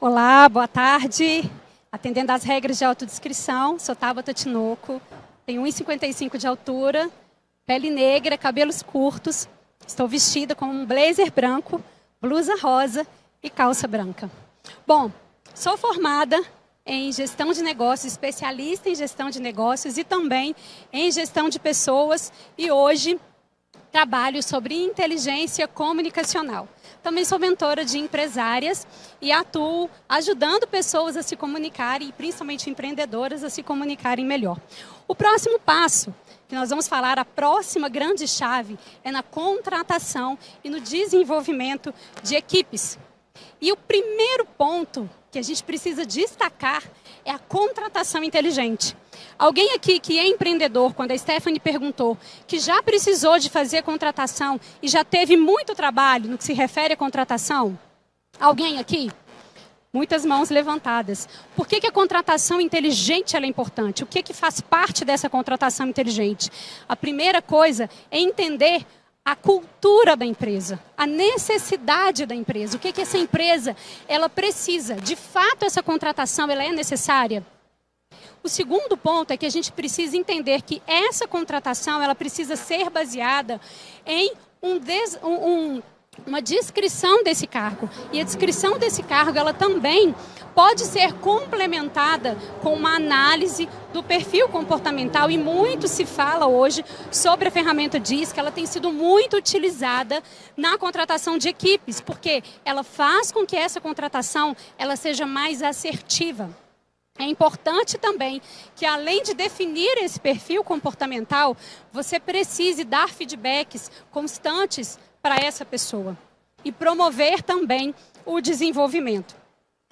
Olá, boa tarde. Atendendo às regras de autodescrição, sou Tabata Tinoco, tenho 1,55 de altura, pele negra, cabelos curtos, estou vestida com um blazer branco, blusa rosa e calça branca. Bom, sou formada em gestão de negócios, especialista em gestão de negócios e também em gestão de pessoas e hoje trabalho sobre inteligência comunicacional. Também sou mentora de empresárias e atuo ajudando pessoas a se comunicarem, e principalmente empreendedoras, a se comunicarem melhor. O próximo passo, que nós vamos falar, a próxima grande chave, é na contratação e no desenvolvimento de equipes. E o primeiro ponto que a gente precisa destacar é a contratação inteligente. Alguém aqui que é empreendedor, quando a Stephanie perguntou, que já precisou de fazer contratação e já teve muito trabalho no que se refere à contratação? Alguém aqui? Muitas mãos levantadas. Por que a contratação inteligente ela é importante? O que faz parte dessa contratação inteligente? A primeira coisa é entender a cultura da empresa, a necessidade da empresa. O que essa empresa ela precisa? De fato, essa contratação ela é necessária? O segundo ponto é que a gente precisa entender que essa contratação ela precisa ser baseada em uma descrição desse cargo. E a descrição desse cargo ela também pode ser complementada com uma análise do perfil comportamental. E muito se fala hoje sobre a ferramenta DISC, que ela tem sido muito utilizada na contratação de equipes, porque ela faz com que essa contratação ela seja mais assertiva. É importante também que, além de definir esse perfil comportamental, você precise dar feedbacks constantes para essa pessoa e promover também o desenvolvimento.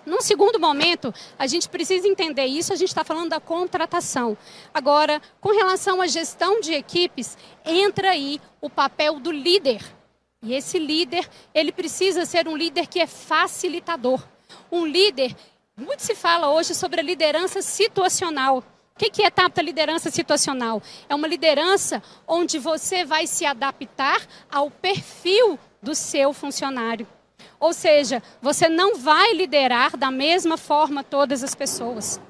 Num segundo momento, a gente precisa entender isso, a gente está falando da contratação. Agora, com relação à gestão de equipes, entra aí o papel do líder. E esse líder, ele precisa ser um líder que é facilitador. Um líder. Muito se fala hoje sobre a liderança situacional. O que é a liderança situacional? É uma liderança onde você vai se adaptar ao perfil do seu funcionário. Ou seja, você não vai liderar da mesma forma todas as pessoas.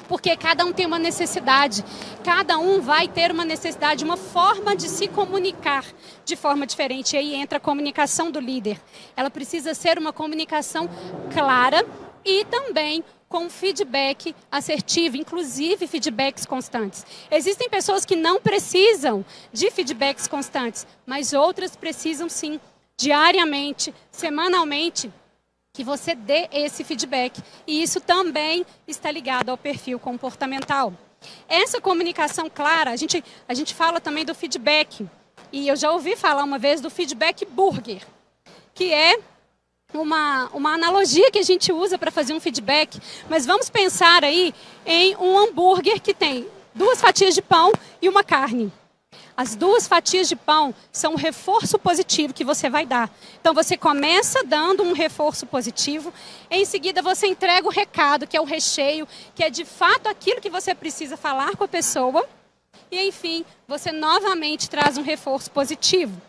Porque cada um tem uma necessidade. Cada um vai ter uma necessidade, uma forma de se comunicar de forma diferente. E aí entra a comunicação do líder. Ela precisa ser uma comunicação clara e também com feedback assertivo, inclusive feedbacks constantes. Existem pessoas que não precisam de feedbacks constantes, mas outras precisam sim, diariamente, semanalmente, que você dê esse feedback. E isso também está ligado ao perfil comportamental. Essa comunicação clara, a gente fala também do feedback. E eu já ouvi falar uma vez do feedback burger, que é uma analogia que a gente usa para fazer um feedback, mas vamos pensar aí em um hambúrguer que tem 2 fatias de pão e uma carne. As 2 fatias de pão são um reforço positivo que você vai dar. Então você começa dando um reforço positivo, em seguida você entrega o recado, que é o recheio, que é de fato aquilo que você precisa falar com a pessoa, e enfim, você novamente traz um reforço positivo.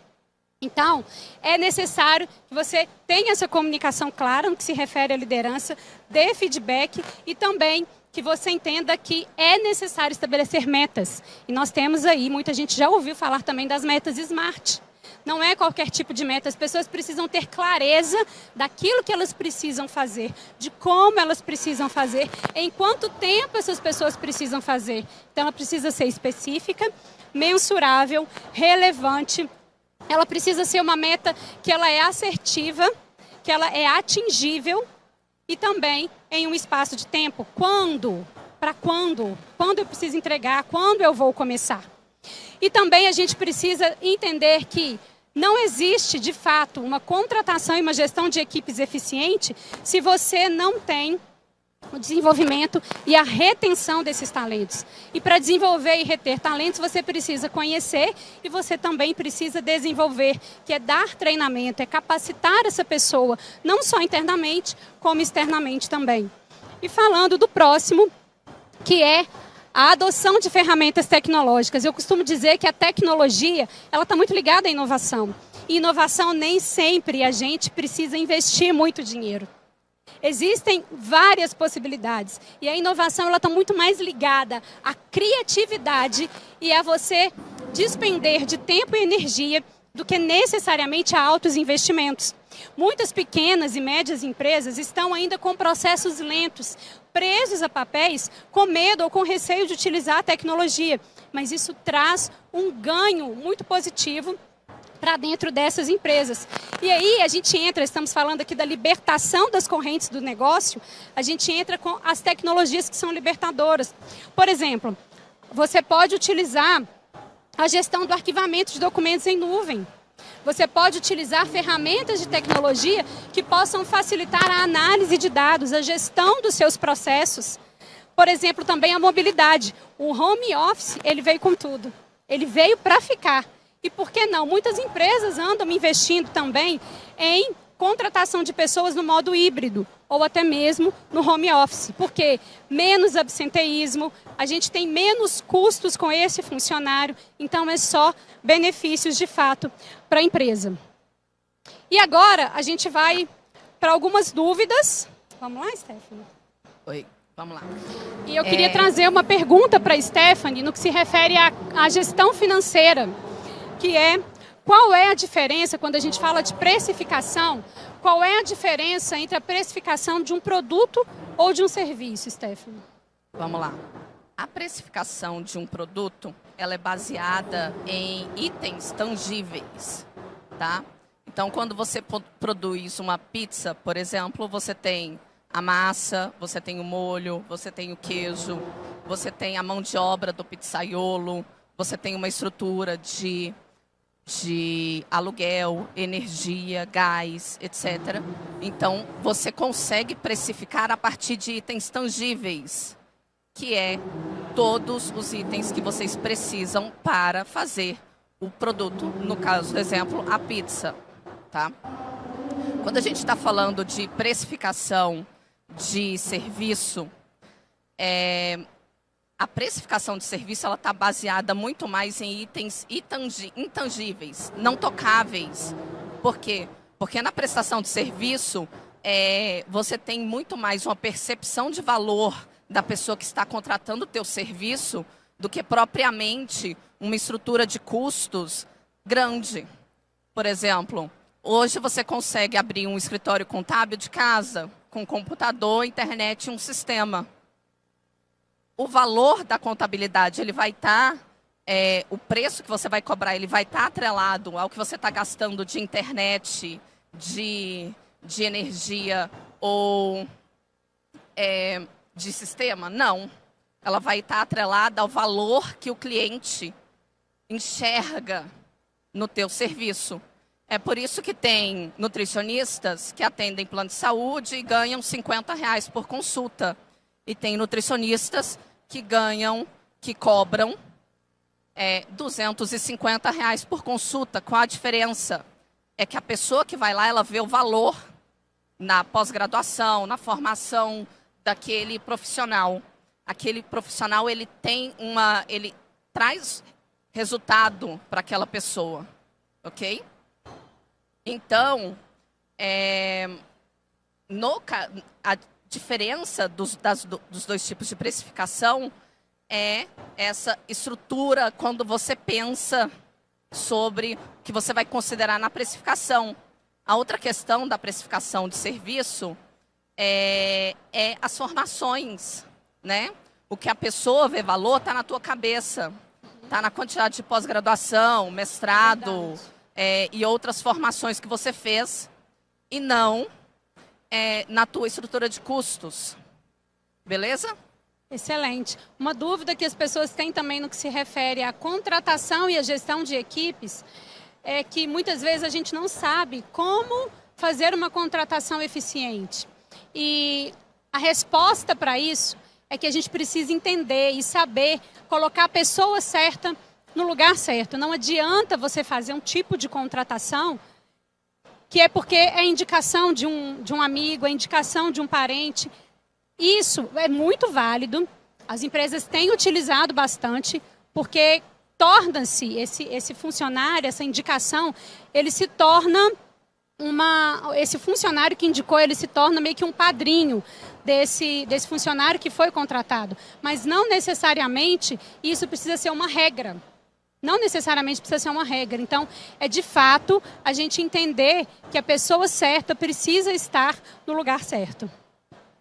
Então, é necessário que você tenha essa comunicação clara no que se refere à liderança, dê feedback e também que você entenda que é necessário estabelecer metas. E nós temos aí, muita gente já ouviu falar também das metas SMART. Não é qualquer tipo de meta, as pessoas precisam ter clareza daquilo que elas precisam fazer, de como elas precisam fazer, em quanto tempo essas pessoas precisam fazer. Então, ela precisa ser específica, mensurável, relevante. Ela precisa ser uma meta que ela é assertiva, que ela é atingível e também em um espaço de tempo. Quando? Para quando? Quando eu preciso entregar? Quando eu vou começar? E também a gente precisa entender que não existe, de fato, uma contratação e uma gestão de equipes eficiente se você não tem o desenvolvimento e a retenção desses talentos. E para desenvolver e reter talentos, você precisa conhecer e você também precisa desenvolver, que é dar treinamento, é capacitar essa pessoa, não só internamente, como externamente também. E falando do próximo, que é a adoção de ferramentas tecnológicas. Eu costumo dizer que a tecnologia ela está muito ligada à inovação. E inovação nem sempre a gente precisa investir muito dinheiro. Existem várias possibilidades. E a inovação está muito mais ligada à criatividade e a você despender de tempo e energia do que necessariamente a altos investimentos. Muitas pequenas e médias empresas estão ainda com processos lentos, presos a papéis, com medo ou com receio de utilizar a tecnologia. Mas isso traz um ganho muito positivo para dentro dessas empresas. E aí a gente entra, estamos falando aqui da libertação das correntes do negócio, a gente entra com as tecnologias que são libertadoras. Por exemplo, você pode utilizar a gestão do arquivamento de documentos em nuvem. Você pode utilizar ferramentas de tecnologia que possam facilitar a análise de dados, a gestão dos seus processos. Por exemplo, também a mobilidade. O home office, ele veio com tudo. Ele veio para ficar. E por que não? Muitas empresas andam investindo também em contratação de pessoas no modo híbrido ou até mesmo no home office. Porque menos absenteísmo, a gente tem menos custos com esse funcionário, então é só benefícios de fato para a empresa. E agora a gente vai para algumas dúvidas. Vamos lá, Stephanie? Oi, vamos lá. E eu queria trazer uma pergunta para a Stephanie no que se refere à gestão financeira, que é: qual é a diferença, quando a gente fala de precificação, qual é a diferença entre a precificação de um produto ou de um serviço, Stephanie? Vamos lá. A precificação de um produto, ela é baseada em itens tangíveis, tá? Então, quando você produz uma pizza, por exemplo, você tem a massa, você tem o molho, você tem o queijo, você tem a mão de obra do pizzaiolo, você tem uma estrutura de aluguel, energia, gás, etc. Então, você consegue precificar a partir de itens tangíveis, que é todos os itens que vocês precisam para fazer o produto. No caso do exemplo, a pizza, tá? Quando a gente está falando de precificação de serviço, a precificação de serviço ela está baseada muito mais em itens intangíveis, não tocáveis. Por quê? Porque na prestação de serviço, você tem muito mais uma percepção de valor da pessoa que está contratando o teu serviço do que propriamente uma estrutura de custos grande. Por exemplo, hoje você consegue abrir um escritório contábil de casa com computador, internet e um sistema. O valor da contabilidade, ele vai estar, o preço que você vai cobrar, ele vai estar atrelado ao que você está gastando de internet, de energia ou de sistema? Não. Ela vai estar atrelada ao valor que o cliente enxerga no teu serviço. É por isso que tem nutricionistas que atendem plano de saúde e ganham R$50 por consulta. E tem nutricionistas que cobram R$250 por consulta. Qual a diferença? É que a pessoa que vai lá, ela vê o valor na pós-graduação, na formação daquele profissional. Aquele profissional, ele traz resultado para aquela pessoa, ok? Então, a diferença dos dois tipos de precificação é essa estrutura quando você pensa sobre o que você vai considerar na precificação. A outra questão da precificação de serviço é as formações, né? O que a pessoa vê valor está na tua cabeça, está na quantidade de pós-graduação, mestrado e outras formações que você fez e não na tua estrutura de custos. Beleza? Excelente. Uma dúvida que as pessoas têm também no que se refere à contratação e à gestão de equipes é que muitas vezes a gente não sabe como fazer uma contratação eficiente. E a resposta para isso é que a gente precisa entender e saber colocar a pessoa certa no lugar certo. Não adianta você fazer um tipo de contratação que é porque é indicação de um amigo, é indicação de um parente. Isso é muito válido. As empresas têm utilizado bastante, porque torna-se esse funcionário, essa indicação, ele se torna esse funcionário que indicou, ele se torna meio que um padrinho desse funcionário que foi contratado. Mas não necessariamente isso precisa ser uma regra. Não necessariamente precisa ser uma regra. Então, é de fato a gente entender que a pessoa certa precisa estar no lugar certo.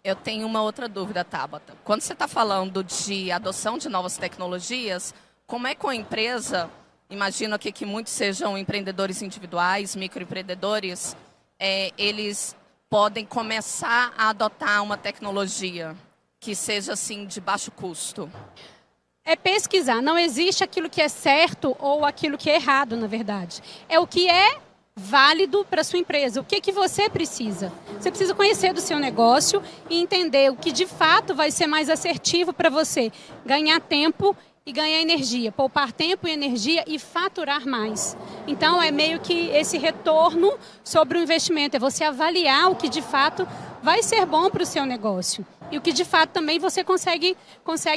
Eu tenho uma outra dúvida, Tabata. Quando você está falando de adoção de novas tecnologias, como é que a empresa, imagino aqui que muitos sejam empreendedores individuais, microempreendedores, eles podem começar a adotar uma tecnologia que seja assim de baixo custo? É pesquisar. Não existe aquilo que é certo ou aquilo que é errado, na verdade. É o que é válido para a sua empresa. O que você precisa? Você precisa conhecer do seu negócio e entender o que de fato vai ser mais assertivo para você ganhar tempo e ganhar energia, poupar tempo e energia e faturar mais. Então, é meio que esse retorno sobre o investimento, é você avaliar o que de fato vai ser bom para o seu negócio. E o que de fato também você consegue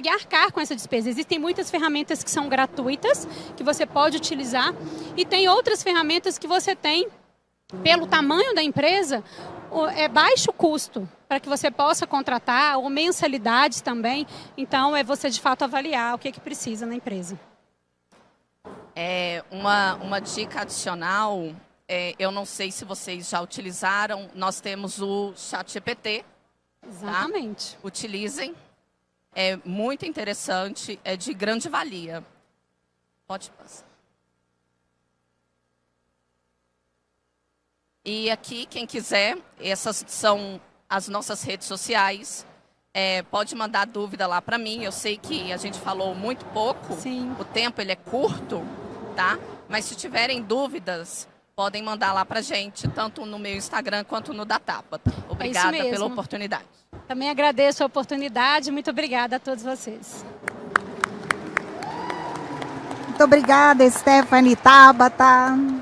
arcar com essa despesa. Existem muitas ferramentas que são gratuitas, que você pode utilizar, e tem outras ferramentas que você tem, pelo tamanho da empresa, é baixo custo, para que você possa contratar, ou mensalidades também. Então, é você de fato avaliar o que precisa na empresa. Uma dica adicional, eu não sei se vocês já utilizaram, nós temos o ChatGPT. Exatamente. Tá? Utilizem, é muito interessante, é de grande valia. Pode passar. E aqui, quem quiser, essas são as nossas redes sociais. Pode mandar dúvida lá para mim. Eu sei que a gente falou muito pouco. Sim. O tempo ele é curto, tá? Mas se tiverem dúvidas, podem mandar lá para a gente, tanto no meu Instagram quanto no da Tabata. Obrigada pela oportunidade. Também agradeço a oportunidade. Muito obrigada a todos vocês. Muito obrigada, Stephanie, Tabata.